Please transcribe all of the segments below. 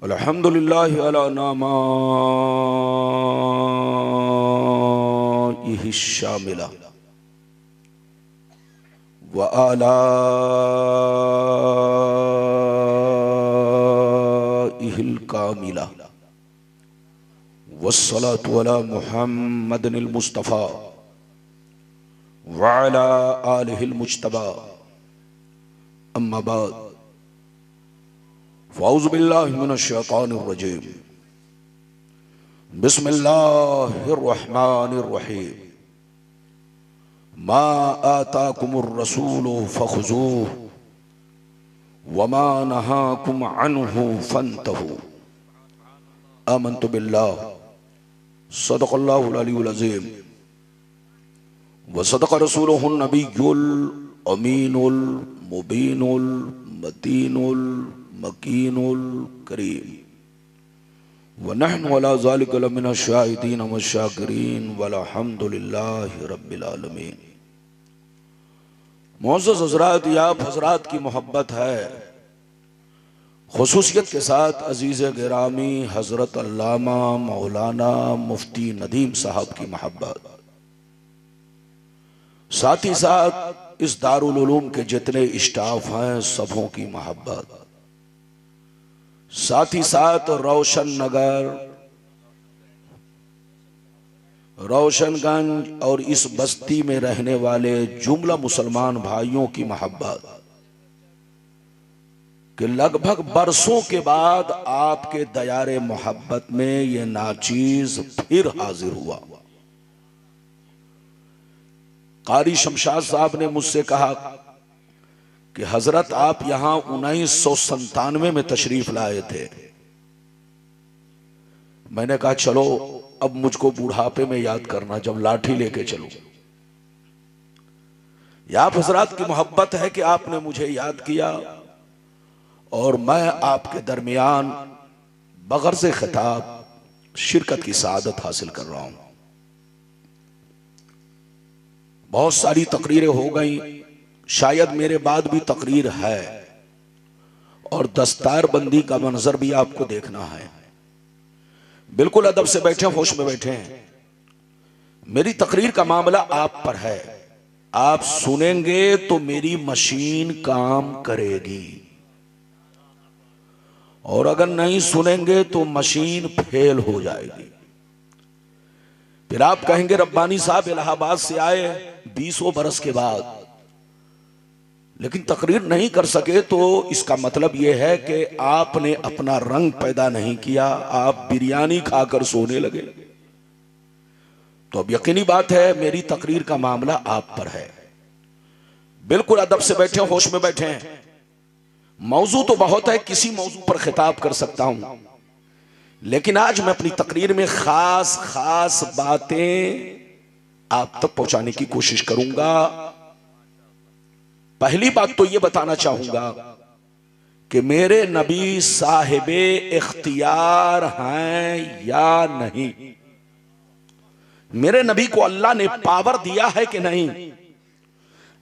अल्हम्दुलिल्लाहि अला नामाइहि शामिला व आलाइहिल कामिला वस्सलातु अला मुहम्मदिनिल मुस्तफ़ा व अला आलिहिल मुज्तबा अम्मा बाद फ़ौज़ु बिल्लाहि मिनश शैतानिर रजीम बिस्मिल्लाहिर रहमानिर रहीम मा आताकुमुर रसूलु फ़ख़ुज़ूहु वमा नहाकुम अन्हु फ़न्तहू आमन्तु बिल्लाह सदक़ल्लाहुल अलीयुल अज़ीम व सदक़ रसूलुहुन नबियुल अमीनुल मुबीनुल मतीनुल मकीनुल करीम व नहनु अला ज़ालिका लमिनश शाहिदीन व शाकिरीन वल्हम्दुलिल्लाहि रब्बिल आलमीन। मुअज़्ज़ज़ हज़रात, या आप हज़रात की मोहब्बत है, खुसूसियत के साथ अजीज़ गिरामी हज़रत अल्लामा मौलाना मुफ्ती नदीम साहब की मोहब्बत, साथ ही साथ इस दारुल उलूम के जितने स्टाफ हैं सबों की मोहब्बत, साथ ही साथ रोशन नगर, रोशनगंज और इस बस्ती में रहने वाले जुमला मुसलमान भाइयों की मोहब्बत कि लगभग बरसों के बाद आपके दयारे मोहब्बत में ये नाचीज फिर हाजिर हुआ। कारी शमशाद साहब ने मुझसे कहा कि हजरत आप यहां 1997 में तशरीफ लाए थे। मैंने कहा चलो अब मुझको बुढ़ापे में याद करना, जब लाठी लेके चलो। या आप हजरत की मोहब्बत है कि आपने मुझे याद किया और मैं आपके दरमियान बगैर से खिताब शिरकत की सआदत हासिल कर रहा हूं। बहुत सारी तकरीरें हो गई, शायद मेरे बाद भी तकरीर है और दस्तार बंदी का मंजर भी आपको देखना है। बिल्कुल अदब से बैठे, होश में बैठे हैं। मेरी तकरीर का मामला आप पर है। आप सुनेंगे तो मेरी मशीन काम करेगी और अगर नहीं सुनेंगे तो मशीन फेल हो जाएगी। फिर आप कहेंगे रब्बानी साहब इलाहाबाद से आए 20 बरस के बाद, लेकिन तकरीर नहीं कर सके, तो इसका मतलब यह है कि आपने अपना रंग पैदा नहीं किया, आप बिरयानी खाकर सोने लगे। तो अब यकीनी बात है मेरी तकरीर का मामला आप पर है। बिल्कुल अदब से बैठे, होश में बैठे हैं। मौजू तो बहुत है, किसी मौजू पर खिताब कर सकता हूं, लेकिन आज मैं अपनी तकरीर में खास खास बातें आप तक पहुंचाने की कोशिश करूंगा। पहली बात तो यह बताना चाहूंगा कि मेरे नबी साहिबे इख्तियार हैं या नहीं। मेरे नबी को अल्लाह ने पावर दिया है कि नहीं?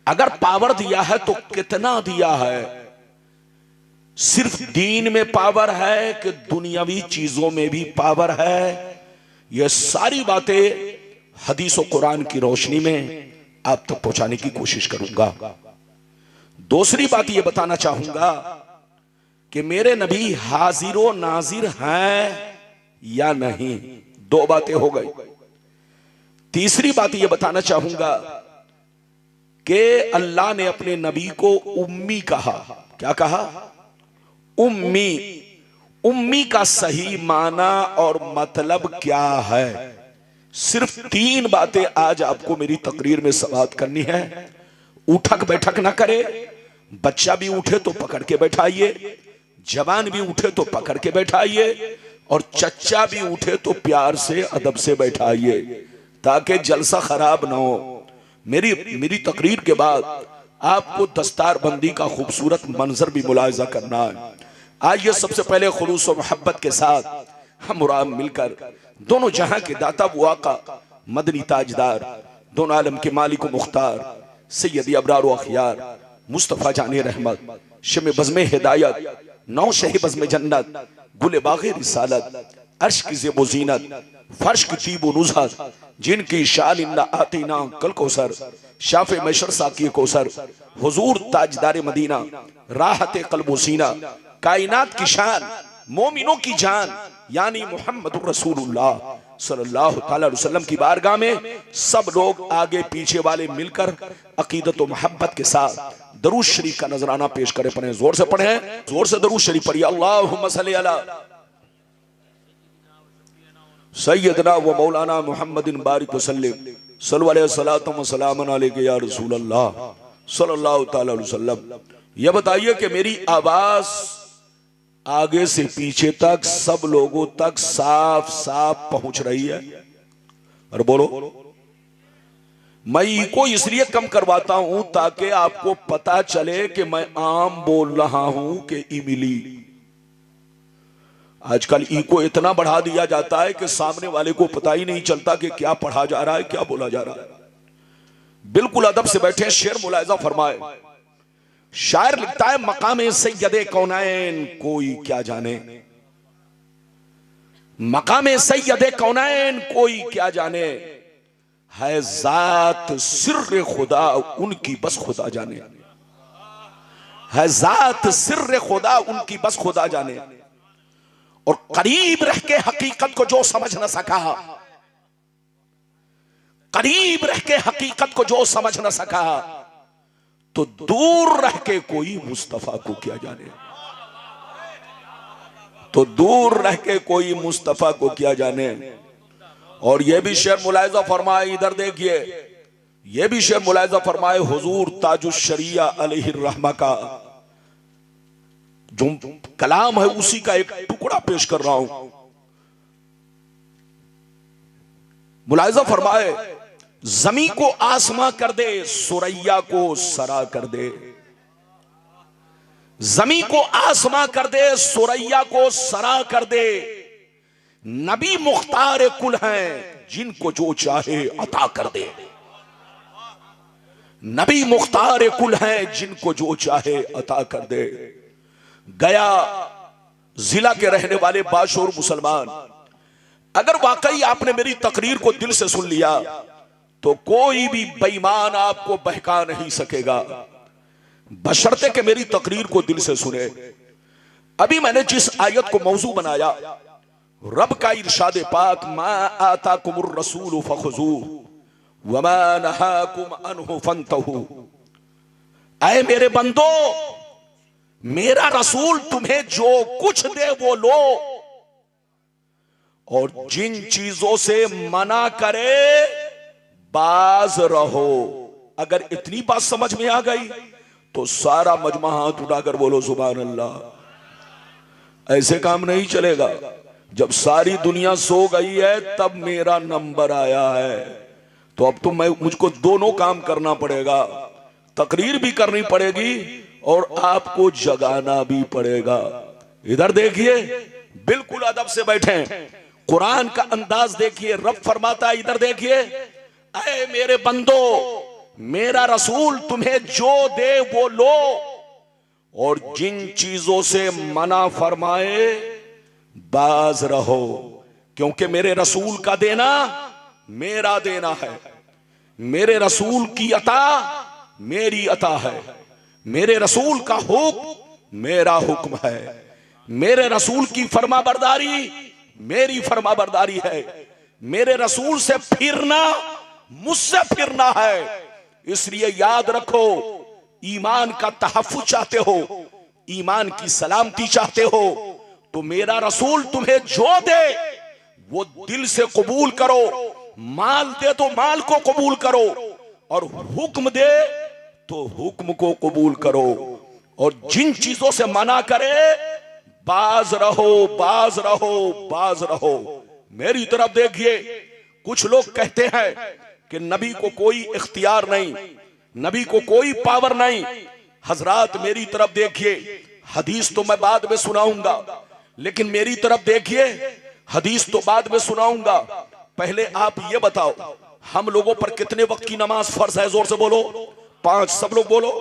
अगर पावर दिया है तो कितना दिया है? सिर्फ दीन में पावर है कि दुनियावी चीजों में भी पावर है? यह सारी बातें हदीस और कुरान की रोशनी में आप तक पहुंचाने की कोशिश करूंगा। दूसरी बात यह बताना चाहूंगा कि मेरे नबी हाजिर और नाजिर हैं या नहीं। 2 बातें हो गई। तीसरी बात यह बताना चाहूंगा कि अल्लाह ने अपने नबी को उम्मी कहा। क्या कहा? उम्मी। उम्मी का सही माना और मतलब क्या है? सिर्फ 3 बातें आज आपको मेरी तकरीर में समाअत करनी है। उठक बैठक ना करे, बच्चा भी उठे तो पकड़ के बैठाइए, जवान भी उठे तो पकड़ के बैठाइए और चच्चा भी उठे तो प्यार से अदब से बैठाइए, ताकि जलसा खराब ना हो। मेरी तकरीर के बाद आपको दस्तार बंदी का खूबसूरत मंजर भी मुलाहिजा करना है। आइए सबसे पहले खुलूस और मोहब्बत के साथ हम और आप मिलकर दोनों जहां के दाता वो आका मदनी ताजदार, दोनों आलम के मालिक मुख्तार सैयदी अबरार अखियार मुस्तफ़ा जाने रहमत शमे बज़्मे हिदायत नौ शही बज़्मे जन्नत गुले बाग़े रिसालत, अर्श की ज़ेबो ज़ीनत, फर्श की तीबो नुज़हत, जिनकी शान इन्ना आतीना कल कौसर, शाफ़े मैशर साकी कौसर, हुजूर ताजदार मदीना, राहत क़ल्बो सीना, कायनात की शान, मोमिनों की जान, यानी मुहम्मदुर रसूलुल्लाह सल्लल्लाहु अलैहि वसल्लम की बारगाह में सब लोग आगे पीछे वाले मिलकर अकीदत व मोहब्बत के साथ दरूद शरीफ का नजराना पेश करें। पढ़ें, जोर से पढ़ें, जोर से दरूद शरीफ पढ़िए। अल्लाहुम्मा सल्ली अला सय्यदना व मौलाना मुहम्मदिन बारिक वसल्लिम सल्लल्लाहु अलैहि वसल्लम व सलामन अलैका या रसूल अल्लाह सल्लल्लाहु तआला अलैहि वसल्लम। यह बताइए कि मेरी आवाज आगे से पीछे तक सब लोगों तक साफ साफ पहुंच रही है? और बोलो। मैं इको इसलिए कम करवाता हूं ताकि आपको पता चले कि मैं आम बोल रहा हूं कि इमली। आजकल इको इतना बढ़ा दिया जाता है कि सामने वाले को पता ही नहीं चलता कि क्या पढ़ा जा रहा है, क्या बोला जा रहा है। बिल्कुल अदब से बैठे, शेर मुलाहिजा फरमाए। शायर लिखता है, मकामे सैयदे कौनैन कोई क्या जाने, मकामे सैयदे कौनैन कोई क्या जाने, है जात सिर्र खुदा उनकी बस खुदा जाने, है जात सिर्र खुदा उनकी बस खुदा जाने। और करीब रह के हकीकत को जो समझ न सका, करीब रह के हकीकत को जो समझ न सका, तो दूर रह के कोई मुस्तफा को क्या जाने, तो दूर रह के कोई मुस्तफा को क्या जाने। और यह भी शेर मुलाहिजा फरमाए, इधर देखिए, यह भी शेर मुलाहिजा फरमाए, हुजूर ताजुश शरिया अलैहिर्रहमा का जो कलाम है उसी का एक टुकड़ा पेश कर रहा हूं। मुलाहिजा फरमाए, जमी को आसमां कर दे, सुरैया को सरा कर दे, जमी को आसमां कर दे, सुरैया को सरा कर दे। नबी मुख्तार कुल हैं, जिनको जो चाहे अता कर दे। नबी मुख्तार कुल हैं, जिनको जो चाहे अता कर दे। गया जिला के रहने वाले बाशूर मुसलमान, अगर वाकई आपने मेरी तकरीर को दिल से सुन लिया तो कोई भी बेईमान आपको बहका नहीं सकेगा, बशर्ते कि मेरी तकरीर को दिल से सुने। अभी मैंने जिस आयत को मौजू बनाया, रब का इरशाद पाक, मा आताकुमुर रसूल फखुजूहु वमा नहाकुम अन्हु फंतहू। ऐ मेरे बंदो, मेरा रसूल तुम्हें जो कुछ दे वो लो, और जिन चीजों से मना करे बाज रहो। अगर इतनी बात समझ में आ गई तो सारा मजमा हाथ उठाकर बोलो सुभान अल्लाह। ऐसे काम नहीं चलेगा। जब सारी दुनिया सो गई है तब मेरा नंबर आया है, तो अब तो मुझको दोनों काम करना पड़ेगा, तकरीर भी करनी पड़ेगी और आपको जगाना भी पड़ेगा। इधर देखिए, बिल्कुल अदब से बैठे, कुरान का अंदाज देखिए। रब फरमाता है, इधर देखिए, ऐ मेरे बंदो, मेरा रसूल तुम्हें जो दे वो लो, और जिन चीजों से मना फरमाए बाज रहो, क्योंकि मेरे रसूल का देना मेरा देना है, मेरे रसूल की अता मेरी अता है, मेरे रसूल का हुक्म मेरा हुक्म है, मेरे रसूल की फरमाबरदारी मेरी फरमाबरदारी है, मेरे रसूल से फिरना मुझसे फिरना है। इसलिए याद रखो, ईमान का तहफ्फुज चाहते हो, ईमान की सलामती चाहते हो, तो मेरा रसूल तुम्हें जो दे वो दिल से कबूल करो, माल दे तो माल को कबूल करो, और हुक्म दे तो हुक्म को कबूल करो, और जिन चीजों से मना करे बाज रहो, बाज रहो, बाज रहो। मेरी तरफ देखिए, कुछ लोग कहते हैं कि नबी को कोई इख्तियार नहीं, नबी को कोई पावर नहीं। हजरात मेरी तरफ देखिए, हदीस तो मैं बाद में सुनाऊंगा, लेकिन मेरी तरफ देखिए, हदीस तो बाद में सुनाऊंगा। पहले आप ये बताओ, हम लोगों पर कितने वक्त की नमाज फर्ज है? जोर से बोलो। 5। सब लोग बोलो,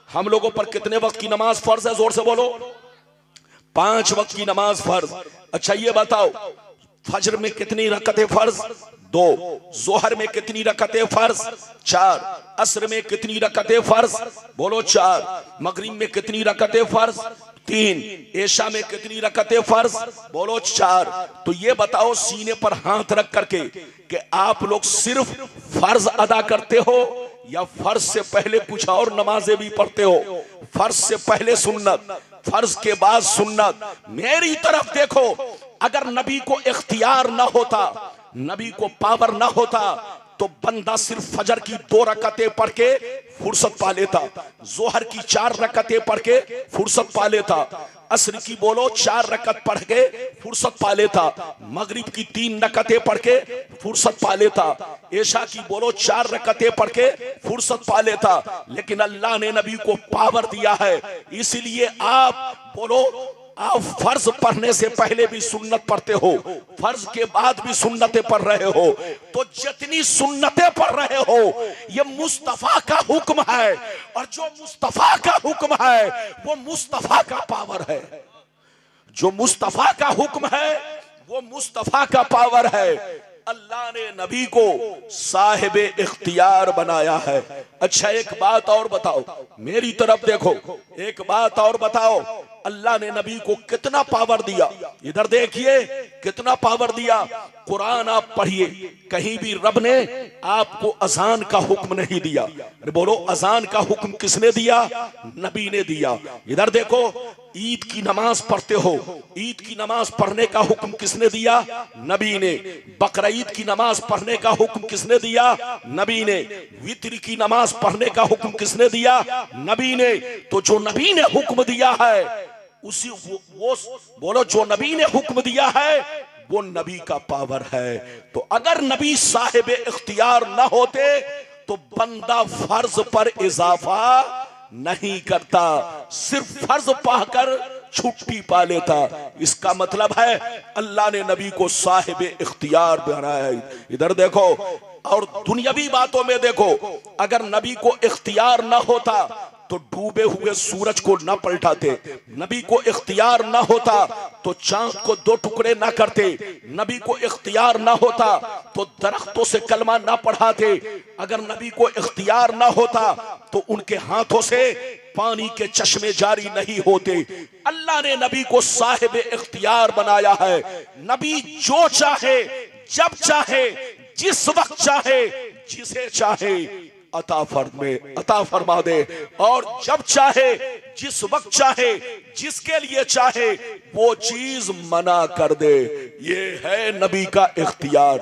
हम लोगों पर कितने वक्त की नमाज फर्ज है? जोर से बोलो। 5 वक्त की नमाज फर्ज। अच्छा ये बताओ फजर में कितनी रकतें फर्ज? 2। जोहर में कितनी रकतें फर्ज? 4। असर में कितनी रकतें फर्ज? बोलो 4। मगरिब में कितनी रकतें फर्ज? 3। ऐशा में कितनी रकतें फर्ज? बोलो 4। तो ये बताओ सीने पर हाथ रख करके कि आप लोग सिर्फ फर्ज अदा करते हो या फर्ज से पहले कुछ और नमाजें भी पढ़ते हो? फर्ज से पहले सुन्नत, फर्ज के बाद सुन्नत। मेरी तरफ देखो, अगर नबी को इख्तियार ना होता, नबी को पावर ना होता, तो बंदा सिर्फ फजर की 2 रकतें पढ़ के फुर्सत पा लेता, जोहर की 4 रकतें पढ़ के फुर्सत पा लेता, असर की बोलो 4 रकत पढ़ के फुर्सत पा लेता, मगरिब की 3 रकतें पढ़ के फुर्सत पा लेता, ऐशा की बोलो 4 रकतें पढ़ के फुर्सत पा लेता। लेकिन अल्लाह ने नबी को पावर दिया है, इसलिए आप बोलो आप फर्ज पढ़ने से पहले भी सुन्नत पढ़ते हो, फर्ज के बाद भी सुन्नतें पढ़ रहे हो। तो जितनी सुन्नतें पढ़ रहे हो ये मुस्तफा का हुक्म है, और जो मुस्तफा का हुक्म है वो मुस्तफा का पावर है। जो मुस्तफा का हुक्म है वो मुस्तफा का पावर है। अल्लाह ने नबी को साहिब इख्तियार बनाया है। अच्छा एक बात और बताओ, मेरी तरफ देखो, एक बात और बताओ, अल्लाह ने नबी को कितना पावर दिया? इधर देखिए कितना पावर दिया। कुरान आप पढ़िए, कहीं भी रब ने आपको अजान का हुक्म नहीं दिया। बोलो अजान का हुक्म किसने दिया? नबी ने दिया। इधर देखो ईद की नमाज पढ़ते हो, ईद की नमाज पढ़ने का हुक्म किसने दिया? नबी ने। बकरा ईद की नमाज पढ़ने का हुक्म किसने दिया? नबी ने। वित्र की नमाज पढ़ने का हुक्म किसने दिया? नबी ने। तो जो नबी ने हुक्म दिया है उसी वो बोलो जो नबी ने हुक्म दिया है वो नबी का पावर है। तो अगर नबी साहिब इख्तियार ना होते तो बंदा फर्ज पर इजाफा नहीं करता, सिर्फ फर्ज पढ़कर छुट्टी पा लेता। इसका मतलब है अल्लाह ने नबी को साहिब इख्तियार बनाया है। इधर देखो, और दुनियावी बातों में देखो, अगर नबी को इख्तियार ना होता तो डूबे हुए सूरज को ना पलटाते, नबी को इख्तियार ना होता तो चांद को 2 टुकड़े ना करते, नबी को इख्तियार ना होता तो दरख्तों से कलमा ना पढ़ाते, अगर नबी को इख्तियार ना होता तो उनके हाथों से पानी के चश्मे जारी नहीं होते। अल्लाह ने नबी को साहिब इख्तियार बनाया है। नबी जो चाहे, जब चाहे, जिस वक्त चाहे, जिसे चाहे अता फरमा दे, और जब चाहे, जिस वक्त चाहे, जिसके लिए चाहे वो चीज मना कर दे। ये है नबी का इख्तियार।